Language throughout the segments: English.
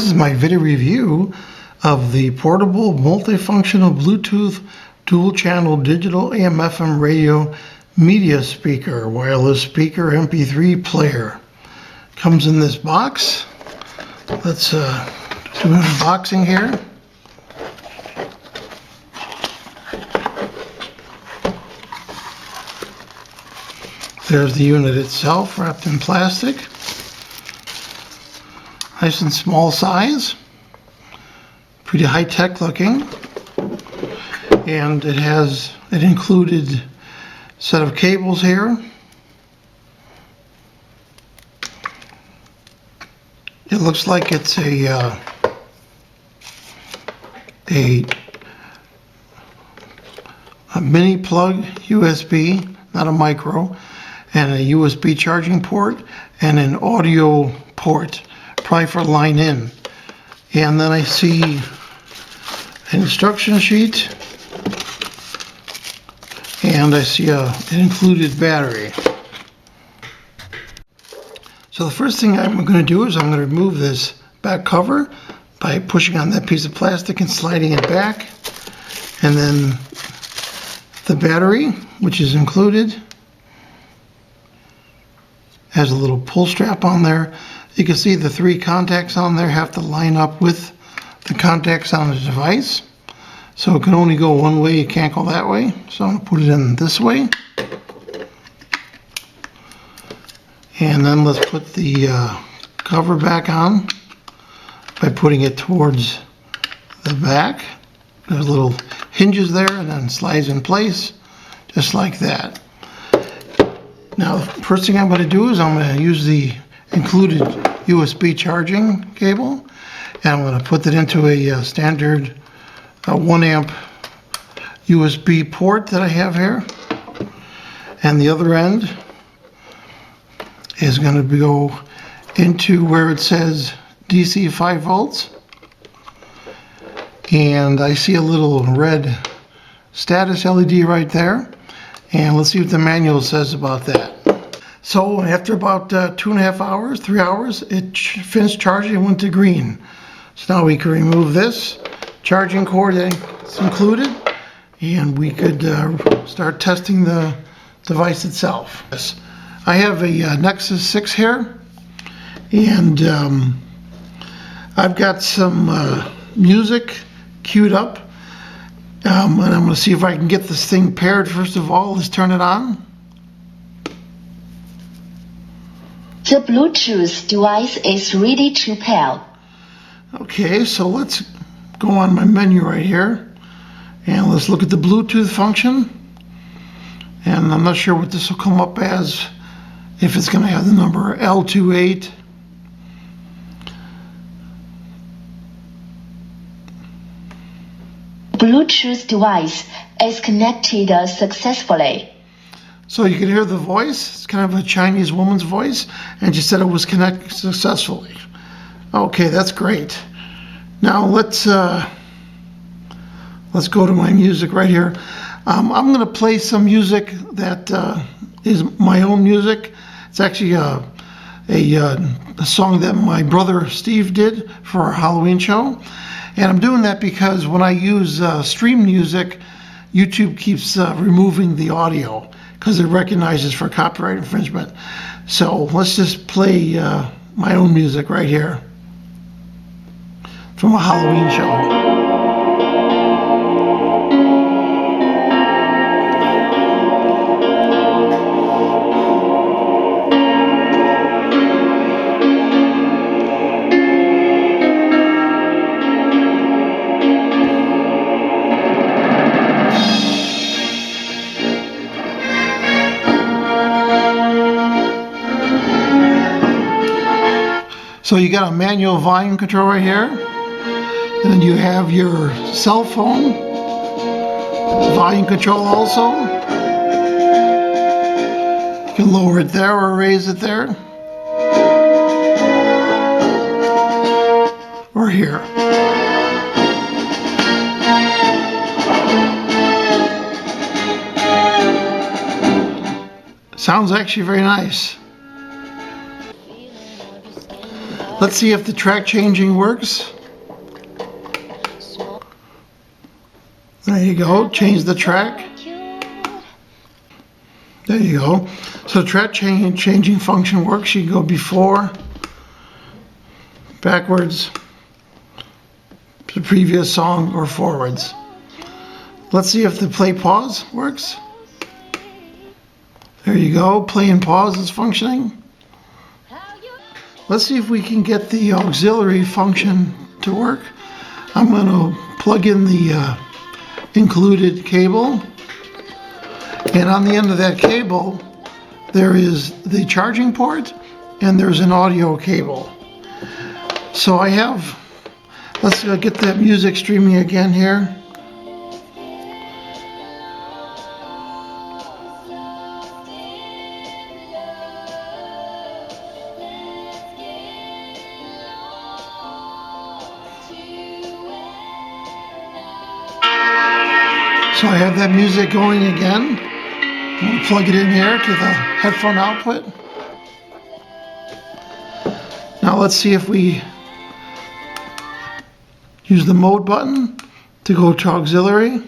This is my video review of the portable multifunctional Bluetooth dual channel digital AM/FM radio media speaker, wireless speaker, MP3 player. Comes in this box. Let's do an unboxing here. There's the unit itself wrapped in plastic. Nice and small size. Pretty high-tech looking. And it included set of cables here. It looks like it's a mini plug USB, not a micro, and a USB charging port and an audio port, probably for line in. And then I see an instruction sheet, and I see an included battery. So the first thing I'm going to do is I'm going to remove this back cover by pushing on that piece of plastic and sliding it back. And then the battery, which is included, has a little pull strap on there. You can see the 3 contacts on there have to line up with the contacts on the device. So it can only go one way, it can't go that way. So I'm going to put it in this way. And then let's put the cover back on by putting it towards the back. There's little hinges there and then slides in place just like that. Now the first thing I'm going to do is I'm going to use the included USB charging cable, and I'm going to put it into a standard 1 amp USB port that I have here, and the other end is going to go into where it says DC 5 volts, and I see a little red status LED right there, and let's see what the manual says about that. So after about 2.5 hours, 3 hours, it finished charging and went to green. So now we can remove this charging cord that's included, and we could start testing the device itself. Yes. I have a Nexus 6 here, and I've got some music queued up, and I'm going to see if I can get this thing paired. First of all, let's turn it on. The Bluetooth device is ready to pair. Okay, so let's go on my menu right here, and let's look at the Bluetooth function. And I'm not sure what this will come up as, if it's going to have the number L28. Bluetooth device is connected successfully. So you can hear the voice. It's kind of a Chinese woman's voice, and she said it was connected successfully. Okay, that's great. Now let's go to my music right here. I'm going to play some music that is my own music. It's actually a song that my brother Steve did for our Halloween show. And I'm doing that because when I use stream music, YouTube keeps removing the audio because it recognizes for copyright infringement. So let's just play my own music right here from a Halloween show. So you got a manual volume control right here, and then you have your cell phone volume control also. You can lower it there or raise it there, or here. Sounds actually very nice. Let's see if the track changing works. There you go, change the track. There you go. So track changing function works. You can go before, backwards, to the previous song, or forwards. Let's see if the play pause works. There you go, play and pause is functioning. Let's see if we can get the auxiliary function to work. I'm going to plug in the included cable, and on the end of that cable there is the charging port and there's an audio cable. So I have, let's get that music streaming again here. So I have that music going again. I'm going to plug it in here to the headphone output. Now let's see if we use the mode button to go to auxiliary.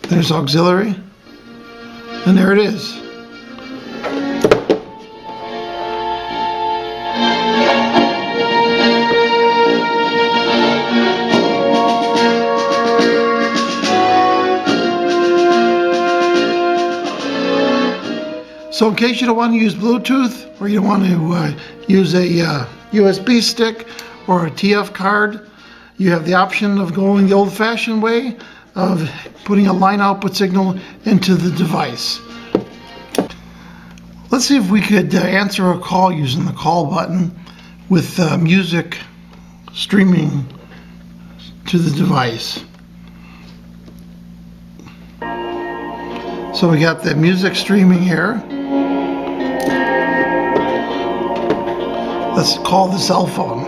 There's auxiliary, and there it is. So in case you don't want to use Bluetooth, or you don't want to use a USB stick or a TF card, you have the option of going the old-fashioned way of putting a line output signal into the device. Let's see if we could answer a call using the call button with music streaming to the device. So we got the music streaming here. Let's call the cell phone.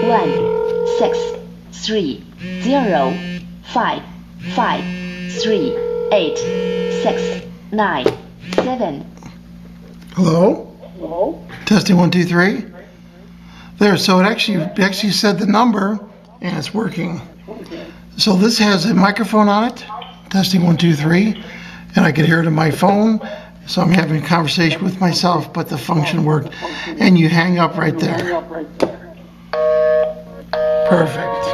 One 6 3 0 5 5 3 8 6 9 7. Hello? Hello? Testing 1 2 3. There, so it actually said the number, and it's working. So this has a microphone on it. Testing 1 2 3, and I can hear it on my phone. So I'm having a conversation with myself, but the function worked. And you hang up right there. Perfect.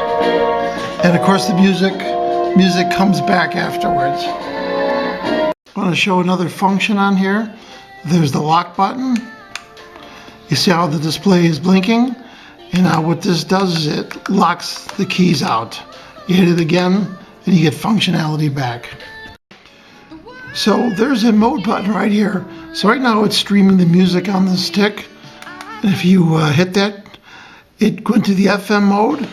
And of course the music comes back afterwards. I want to show another function on here. There's the lock button. You see how the display is blinking? And now what this does is it locks the keys out. You hit it again and you get functionality back. So there's a mode button right here. So right now it's streaming the music on the stick. And if you hit that, it went to the FM mode.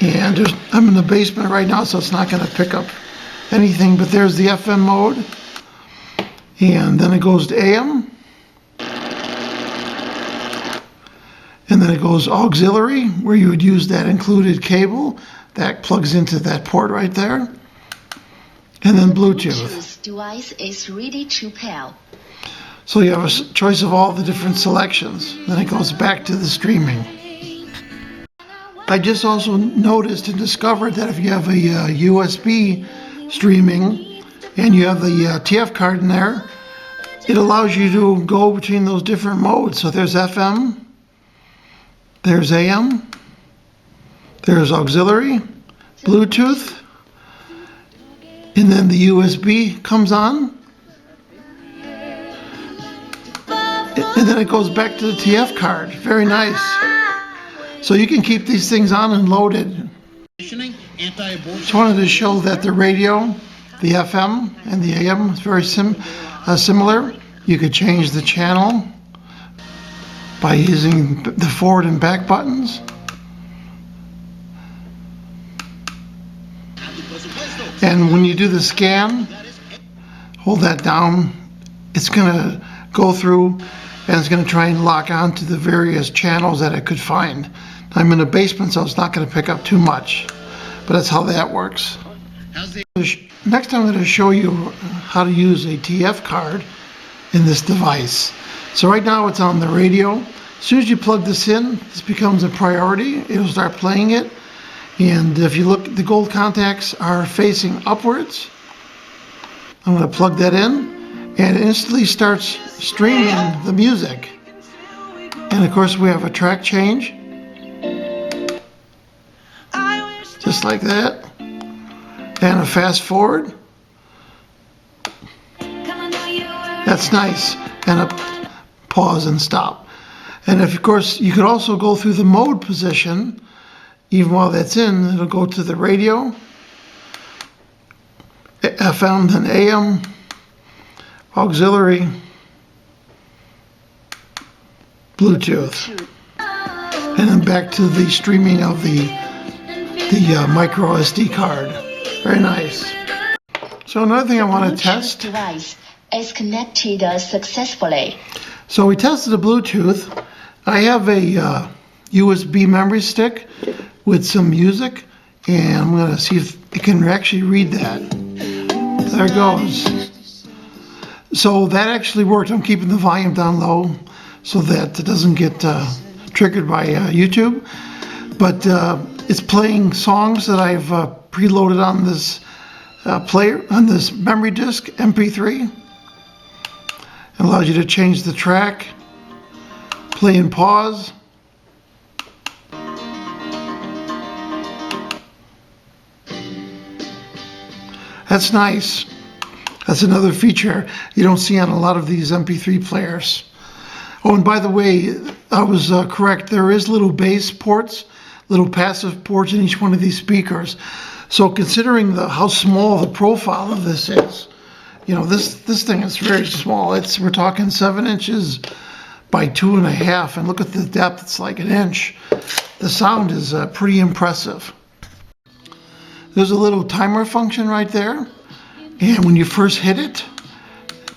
And I'm in the basement right now, so it's not going to pick up anything, but there's the FM mode. And then it goes to AM. And then it goes auxiliary, where you would use that included cable that plugs into that port right there. And then Bluetooth. Device is ready to pair. So you have a choice of all the different selections. Then it goes back to the streaming. I just also noticed and discovered that if you have a USB streaming and you have the TF card in there, it allows you to go between those different modes. So there's FM, there's AM, there's auxiliary, Bluetooth, and then the USB comes on. And then it goes back to the TF card. Very nice. So you can keep these things on and loaded. Just wanted to show that the radio, the FM and the AM is very similar. You could change the channel by using the forward and back buttons. And when you do the scan, hold that down. It's going to go through, and it's going to try and lock onto the various channels that it could find. I'm in a basement, so it's not going to pick up too much, but that's how that works. Next, I'm going to show you how to use a TF card in this device. So right now it's on the radio. As soon as you plug this in, this becomes a priority. It'll start playing it. And if you look, the gold contacts are facing upwards. I'm going to plug that in, and it instantly starts streaming the music. And of course we have a track change, just like that, and a fast forward. That's nice, and a pause and stop. And of course you could also go through the mode position. Even while that's in, it'll go to the radio, FM, then AM, auxiliary, Bluetooth, and then back to the streaming of the micro SD card. Very nice. So another thing I want to test. Device is connected successfully. So we tested the Bluetooth. I have a USB memory stick with some music, and I'm going to see if it can actually read that. There it goes. So that actually worked. I'm keeping the volume down low so that it doesn't get triggered by YouTube. But it's playing songs that I've preloaded on this player, on this memory disk, MP3. It allows you to change the track, play and pause. That's nice. That's another feature you don't see on a lot of these MP3 players. Oh, and by the way, I was correct. There is little bass ports, little passive ports in each one of these speakers. So considering how small the profile of this is, you know, this thing is very small. We're talking 7 inches by 2.5, and look at the depth. It's like 1 inch. The sound is pretty impressive. There's a little timer function right there, and when you first hit it,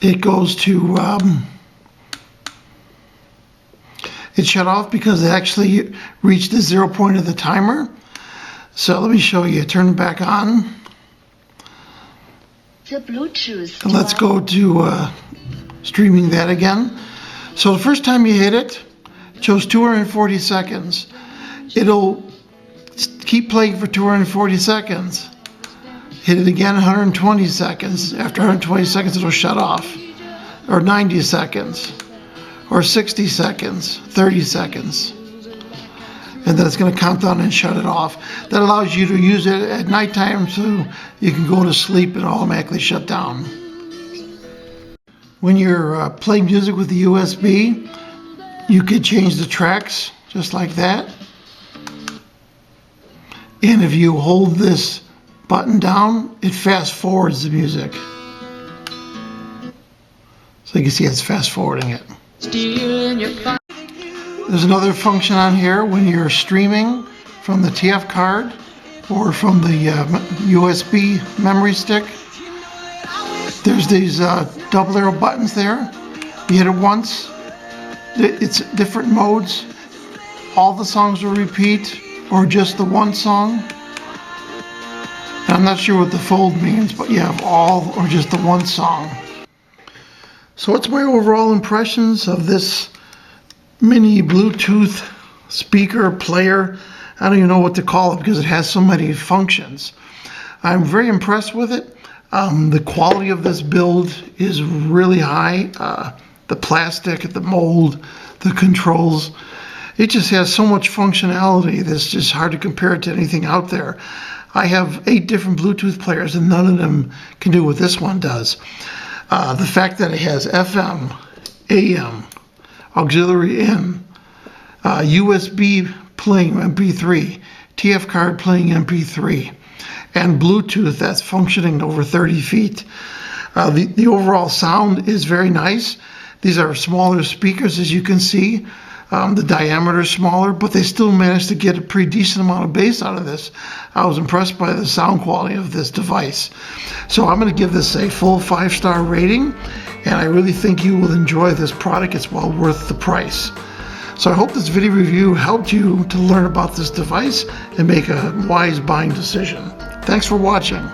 it goes to it shut off because it actually reached the 0 point of the timer. So let me show you. Turn it back on. The Bluetooth. And let's go to streaming that again. So the first time you hit it, it shows 240 seconds. It'll keep playing for 240 seconds. Hit it again, 120 seconds. After 120 seconds, it'll shut off. Or 90 seconds. Or 60 seconds, 30 seconds. And then it's going to count down and shut it off. That allows you to use it at nighttime so you can go to sleep and automatically shut down. When you're playing music with the USB, you could change the tracks just like that. And if you hold this button down, it fast forwards the music. So you can see it's fast forwarding it. There's another function on here when you're streaming from the TF card or from the USB memory stick. There's these double arrow buttons there. You hit it once, it's different modes. All the songs will repeat, or just the one song. And I'm not sure what the fold means, but you have all or just the one song. So what's my overall impressions of this mini Bluetooth speaker player? I don't even know what to call it because it has so many functions. I'm very impressed with it. The quality of this build is really high. The plastic, the mold, the controls. It just has so much functionality that's just hard to compare it to anything out there. I have 8 different Bluetooth players and none of them can do what this one does. The fact that it has FM, AM, auxiliary in, USB playing MP3, TF card playing MP3, and Bluetooth that's functioning over 30 feet. The overall sound is very nice. These are smaller speakers, as you can see. The diameter is smaller, but they still managed to get a pretty decent amount of bass out of this. I was impressed by the sound quality of this device. So I'm going to give this a full 5-star rating, and I really think you will enjoy this product. It's well worth the price. So I hope this video review helped you to learn about this device and make a wise buying decision. Thanks for watching.